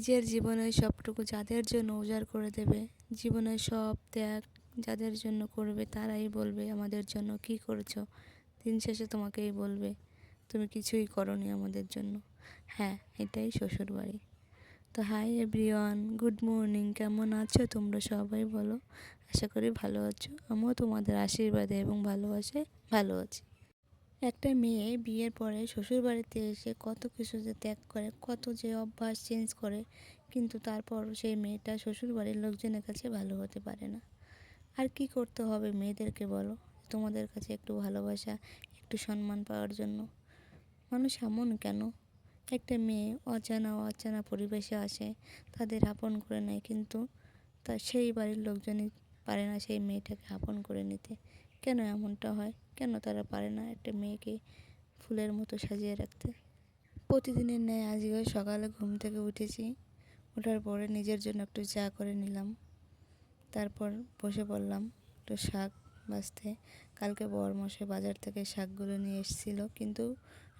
নিজের জীবনের সবটুকু যাদের জন্য উজাড় করে দেবে, জীবনের সব ত্যাগ যাদের জন্য করবে তারাই বলবে আমাদের জন্য কি করেছো। দিন শেষে তোমাকেই বলবে তুমি কিছুই করোনি আমাদের জন্য। হ্যাঁ, এটাই শ্বশুরবাড়ি। তো হাই এভরিওয়ান, গুড মর্নিং। কেমন আছো তোমরা সবাই বলো? আশা করি ভালো আছো। আমিও তোমাদের আশীর্বাদে এবং ভালোবাসায় ভালো আছি। একটা মেয়ে বিয়ের পরে শ্বশুরবাড়িতে এসে কত কিছু যে ত্যাগ করে, কত যে অভ্যাস চেঞ্জ করে, কিন্তু তারপর সেই মেয়েটা শ্বশুরবাড়ির লোকজনের কাছে ভালো হতে পারে না। আর কি করতে হবে মেয়েদেরকে বলো? তোমাদের কাছে একটু ভালোবাসা, একটু সম্মান পাওয়ার জন্য। মানুষ এমন কেন? একটা মেয়ে অচেনা পরিবেশে আসে, তাদের আপন করে নেয়, কিন্তু সেই বাড়ির লোকজনই পারে না সেই মেয়েটাকে আপন করে নিতে। কেন এমনটা হয়? কেন তারা পারে না একটা মেয়েকে ফুলের মতো সাজিয়ে রাখতে? প্রতিদিনের ন্যায় আজকেও সকালে ঘুম থেকে উঠেছি। ওঠার পরে নিজের জন্য একটু চা করে নিলাম। তারপর বসে পড়লাম একটু শাক বাছতে। কালকে বরমশাই বাজার থেকে শাকগুলো নিয়ে এসেছিলো, কিন্তু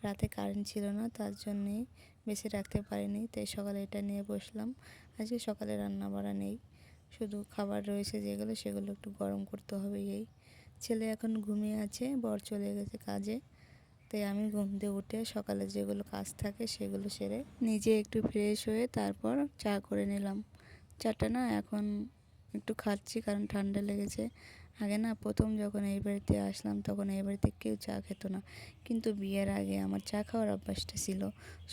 রাতে কারেন্ট ছিল না, তার জন্যেই বেশি রাখতে পারিনি, তাই সকালে এটা নিয়ে বসলাম। আজকে সকালে রান্না বাড়া নেই, শুধু খাবার রয়েছে যেগুলো সেগুলো একটু গরম করতে হবে। এই ছেলে এখন ঘুমিয়ে আছে, বর চলে গেছে কাজে, তাই আমি ঘুম দিয়ে উঠে সকালে যেগুলো কাজ থাকে সেগুলো সেরে নিজে একটু ফ্রেশ হয়ে তারপর চা করে নিলাম। চাটা না এখন একটু খাচ্ছি কারণ ঠান্ডা লেগেছে। আগে না প্রথম যখন এই বাড়িতে আসলাম তখন এই বাড়িতে কেউ চা খেত না, কিন্তু বিয়ের আগে আমার চা খাওয়ার অভ্যাসটা ছিল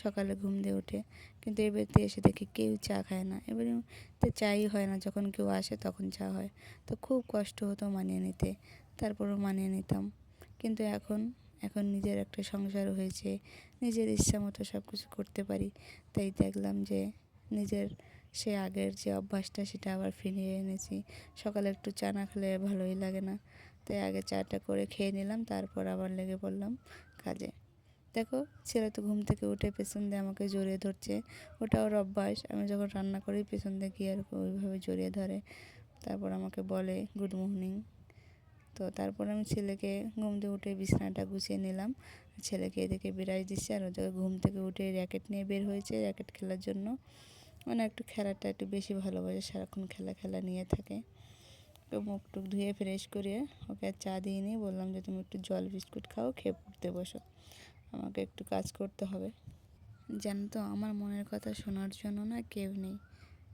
সকালে ঘুম দিয়ে উঠে। কিন্তু এই বাড়িতে এসে দেখি কেউ চা খায় না, এবারে তো চাই হয় না, যখন কেউ আসে তখন চা হয়। তো খুব কষ্ট হতো মানিয়ে নিতে, তারপরও মানিয়ে নিতাম। কিন্তু এখন এখন নিজের একটা সংসার হয়েছে, নিজের ইচ্ছা মতো সব কিছু করতে পারি, তাই দেখলাম যে নিজের সে আগের যে অভ্যাসটা সেটা আবার ফিরিয়ে এনেছি। সকালে একটু চা না খেলে ভালোই লাগে না, তাই আগে চাটা করে খেয়ে নিলাম, তারপর আবার লেগে পড়লাম কাজে। দেখো, ছেলে তো ঘুম থেকে উঠে পেছন দিয়ে আমাকে জড়িয়ে ধরছে, ওটা ওর অভ্যাস। আমি যখন রান্না করি পেছন দিয়ে গিয়ে আর ওইভাবে জড়িয়ে ধরে, তারপর আমাকে বলে গুড মর্নিং। তো তারপর আমি ছেলেকে ঘুম থেকে উঠে বিছানাটা গুছিয়ে নিলাম, ছেলেকে এদিকে বিরাজ দিচ্ছে, আর ওদের ঘুম থেকে উঠে র্যাকেট নিয়ে বের হয়েছে র্যাকেট খেলার জন্য। মানে একটু খেলাটা একটু বেশি ভালোবাসে, সারাক্ষণ খেলা নিয়ে থাকে। তো মুখ টুক ধুয়ে ফ্রেশ করে ওকে আর চা দিয়ে নিয়ে বললাম যে তুমি একটু জল বিস্কুট খাও, খেয়ে পড়তে বসো, আমাকে একটু কাজ করতে হবে। জানো তো, আমার মনের কথা শোনার জন্য না কেউ নেই,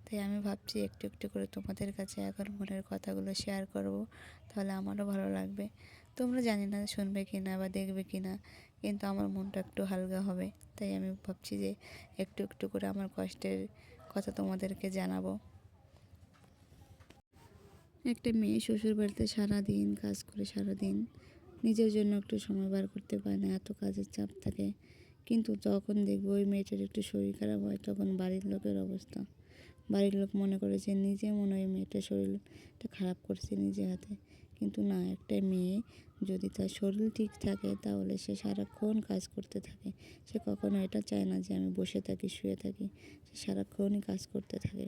তাই আমি ভাবছি একটু একটু করে তোমাদের কাছে এখন মনের কথাগুলো শেয়ার করব, তাহলে আমারও ভালো লাগবে। তোমরা জানি না শুনবে কি না বা দেখবে কি না, কিন্তু আমার মনটা একটু হালকা হবে, তাই আমি ভাবছি যে একটু একটু করে আমার কষ্টের কথা তোমাদেরকে জানাবো। একটা মেয়ে শ্বশুরবাড়িতে সারাদিন কাজ করে, সারাদিন নিজের জন্য একটু সময় বার করতে পারে না, এত কাজের চাপ থাকে। কিন্তু যখন দেখবো ওই মেয়েটার একটু শরীর খারাপ হয়, তখন বাড়ির লোকের অবস্থা, বাড়ির লোক মনে করে যে নিজে মনে হয় মেয়েটার শরীরটা খারাপ করছে নিজে হাতে। কিন্তু না, একটা মেয়ে যদি তার শরীর ঠিক থাকে তাহলে সে সারাক্ষণ কাজ করতে থাকে। সে কখনো এটা চায় না যে আমি বসে থাকি, শুয়ে থাকি, সে সারাক্ষণই কাজ করতে থাকে।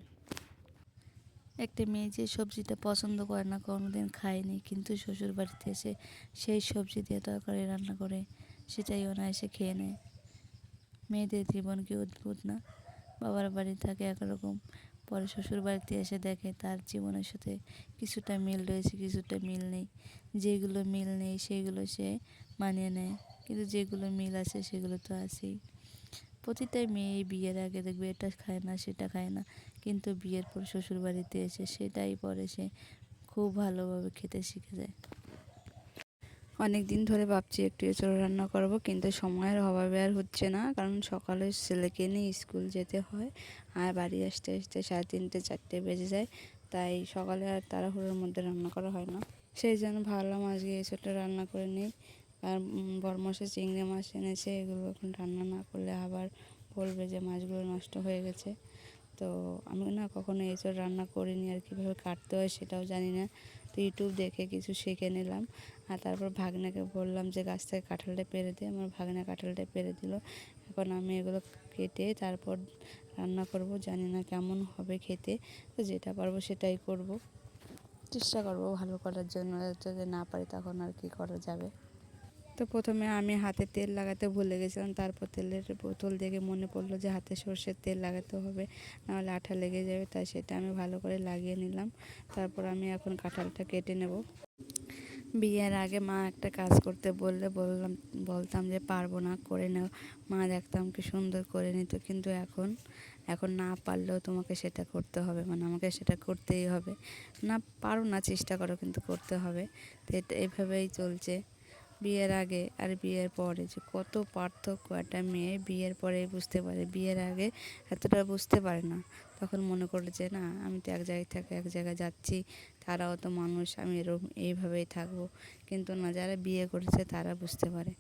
একটা মেয়ে যে সবজিটা পছন্দ করে না, কোনোদিন খায়নি, কিন্তু শ্বশুর বাড়িতে এসে সেই সবজি দিয়ে তরকারি রান্না করে সেটাই অনায়াসে খেয়ে নেয়। মেয়েদের জীবন কি অদ্ভুত না? বাবার বাড়ি থাকে একরকম, পরে শ্বশুর বাড়িতে এসে দেখে তার জীবনের সাথে কিছুটা মিল রয়েছে, কিছুটা মিল নেই। যেগুলো মিল নেই সেগুলো সে মানিয়ে নেয়, কিন্তু যেগুলো মিল আছে সেগুলো তো আছেই। প্রতিটা মেয়ে বিয়ের আগে দেখবে এটা খায় না সেটা খায় না, কিন্তু বিয়ের পর শ্বশুর বাড়িতে এসে সেটাই পরে সে খুব ভালোভাবে খেতে শিখে যায়। অনেক দিন ধরে ভাবছি একটু এঁচোড় রান্না করব, কিন্তু সময়ের অভাবে আর হচ্ছে না, কারণ সকালে ছেলেকে নিয়ে স্কুল যেতে হয়, আর বাড়ি আসতে আসতে 3:30 4টে বেজে যায়, তাই সকালে আর তাড়াহুড়োর মধ্যে রান্না করা হয় না। সেই জন্য ভাবলাম আজকে এঁচোড়টা রান্না করে নিই। আর বরমশাই চিংড়ি মাছ এনেছে, এগুলো এখন রান্না না করলে আবার বলবে যে মাছগুলো নষ্ট হয়ে গেছে। তো আমি না কখনো এঁচোড় রান্না করিনি, আর কীভাবে কাটতে হয় সেটাও জানি না, তো ইউটিউব দেখে কিছু শিখে নিলাম। আর তারপর ভাগ্নাকে বললাম যে গাছ থেকে কাঁঠালটা পেড়ে দিয়ে, আমার ভাগ্না কাঁঠালটা পেড়ে দিল। এখন আমি এগুলো কেটে তারপর রান্না করব, জানি না কেমন হবে খেতে, তো যেটা পারবো সেটাই করব, চেষ্টা করব ভালো করার জন্য, যদি না পারি তখন আর কি করা যাবে। তো প্রথমে আমি হাতে তেল লাগাতে ভুলে গেছিলাম, তারপর তেলের বোতল দেখে মনে পড়লো যে হাতে সর্ষের তেল লাগাতে হবে, নাহলে আঠা লেগে যাবে। তাই সেটা আমি ভালো করে লাগিয়ে নিলাম। তারপর আমি এখন কাঁঠালটা কেটে নেব। বিয়ের আগে মা একটা কাজ করতে বললে বলতাম যে পারবো না, করে নাও। মা দেখতাম কি সুন্দর করে নিত। কিন্তু এখন না পারলেও তোমাকে সেটা করতে হবে, মানে আমাকে সেটা করতেই হবে। না পারো না, চেষ্টা করো, কিন্তু করতে হবে। তো এটা এভাবেই চলছে। বিয়ের আগে আর বিয়ের পরে যে কত পার্থক্য একটা মেয়ে বিয়ের পরে বুঝতে পারে। বিয়ের আগে এতটা বুঝতে পারে না। তখন মনে করে যে না, আমি তো এক জায়গায় থেকে এক জায়গায় যাচ্ছি, তারাও তো মানুষ, আমি এরকম এইভাবেই থাকবো। কিন্তু না, যারা বিয়ে করেছে তারা বুঝতে পারে।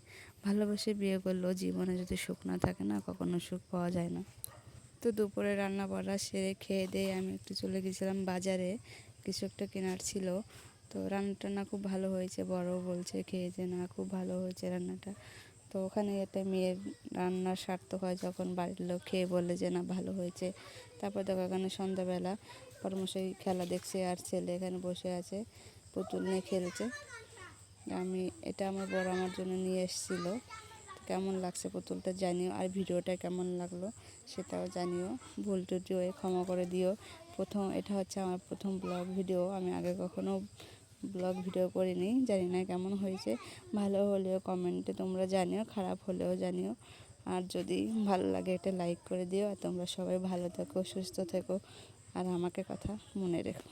ভালোবেসে বিয়ে করলেও জীবনে যদি সুখ না থাকে না, কখনো সুখ পাওয়া যায় না। তো দুপুরে রান্না বান্না সেরে খেয়ে দিয়ে আমি একটু চলে গেছিলাম বাজারে, কিছু একটা কেনার ছিল। তো রান্নাটা না খুব ভালো হয়েছে, বড় বলছে খেয়ে যে না খুব ভালো হয়েছে রান্নাটা। তো ওখানে একটা মেয়ের রান্নার সার্থক হয় যখন বাড়ির লোক খেয়ে বলে যে না ভালো হয়েছে। তারপর দেখো এখানে সন্ধ্যাবেলা পরমশাই খেলা দেখছে, আর ছেলে এখানে বসে আছে পুতুল নিয়ে খেলছে। এটা আমার বড় আমার জন্য নিয়ে এসেছিলো। কেমন লাগছে পুতুলটা জানিও, আর ভিডিওটা কেমন লাগলো সেটাও জানিও। ভুল ত্রুটি হয়ে ক্ষমা করে দিও। এটা হচ্ছে আমার প্রথম ব্লগ ভিডিও, আমি আগে কখনো ব্লগ ভিডিও করিনি, জানি না কেমন হয়েছে। ভালো হলেও কমেন্টে তোমরা জানিও, খারাপ হলেও জানিও। আর যদি ভালো লাগে এটা লাইক করে দিও। আর তোমরা সবাই ভালো থেকো, সুস্থ থেকো, আর আমাকে কথা মনে রেখো।